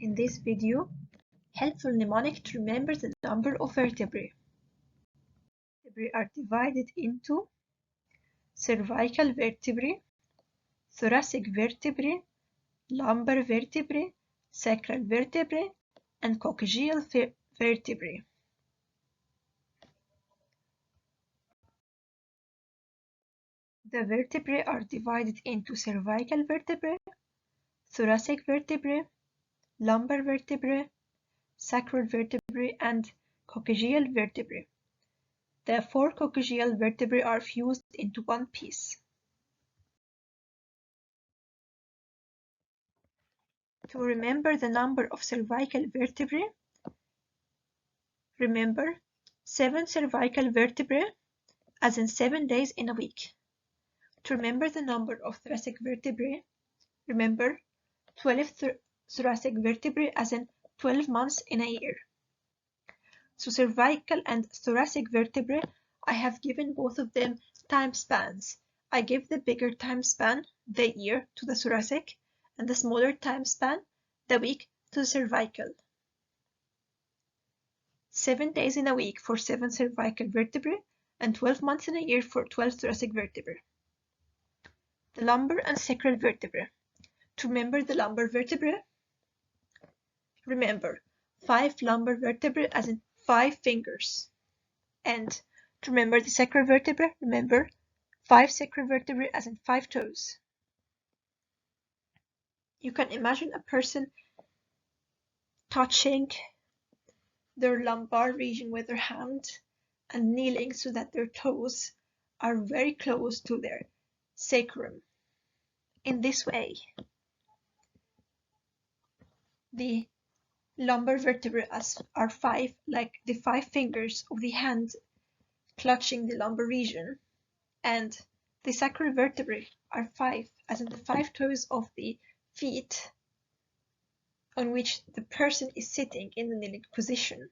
In this video, helpful mnemonic to remember the number of vertebrae. Vertebrae are divided into cervical vertebrae, thoracic vertebrae, lumbar vertebrae, sacral vertebrae, and coccygeal vertebrae. The vertebrae are divided into cervical vertebrae, thoracic vertebrae, lumbar vertebrae, sacral vertebrae, and coccygeal vertebrae. The four coccygeal vertebrae are fused into one piece. To remember the number of cervical vertebrae, remember 7 cervical vertebrae, as in 7 days in a week. To remember the number of thoracic vertebrae, remember 12 thoracic vertebrae, as in 12 months in a year. So cervical and thoracic vertebrae, I have given both of them time spans. I give the bigger time span, the year, to the thoracic, and the smaller time span, the week, to the cervical. 7 days in a week for 7 cervical vertebrae, and 12 months in a year for 12 thoracic vertebrae. The lumbar and sacral vertebrae. To remember the lumbar vertebrae, remember 5 lumbar vertebrae, as in 5 fingers. And to remember the sacral vertebrae, remember 5 sacral vertebrae, as in 5 toes. You can imagine a person touching their lumbar region with their hand and kneeling so that their toes are very close to their sacrum. In this way, the lumbar vertebrae are 5, like the 5 fingers of the hand clutching the lumbar region, and the sacral vertebrae are 5, as in the 5 toes of the feet on which the person is sitting in the kneeling position.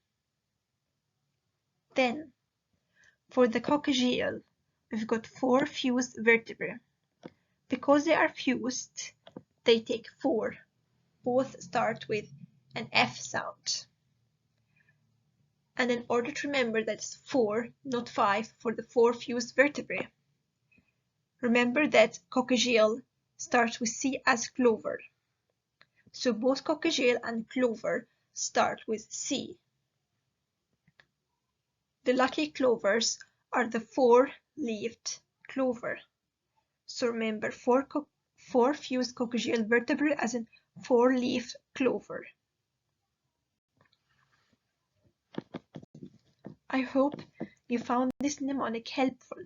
Then, for the coccygeal, we've got 4 fused vertebrae. Because they are fused, they take 4. Both start with an F sound. And in order to remember that it's 4, not 5, for the 4 fused vertebrae, remember that coccygeal starts with C as clover. So both coccygeal and clover start with C. The lucky clovers are the 4-leaved clover. So remember 4 fused coccygeal vertebrae, as in 4-leaf clover. I hope you found this mnemonic helpful.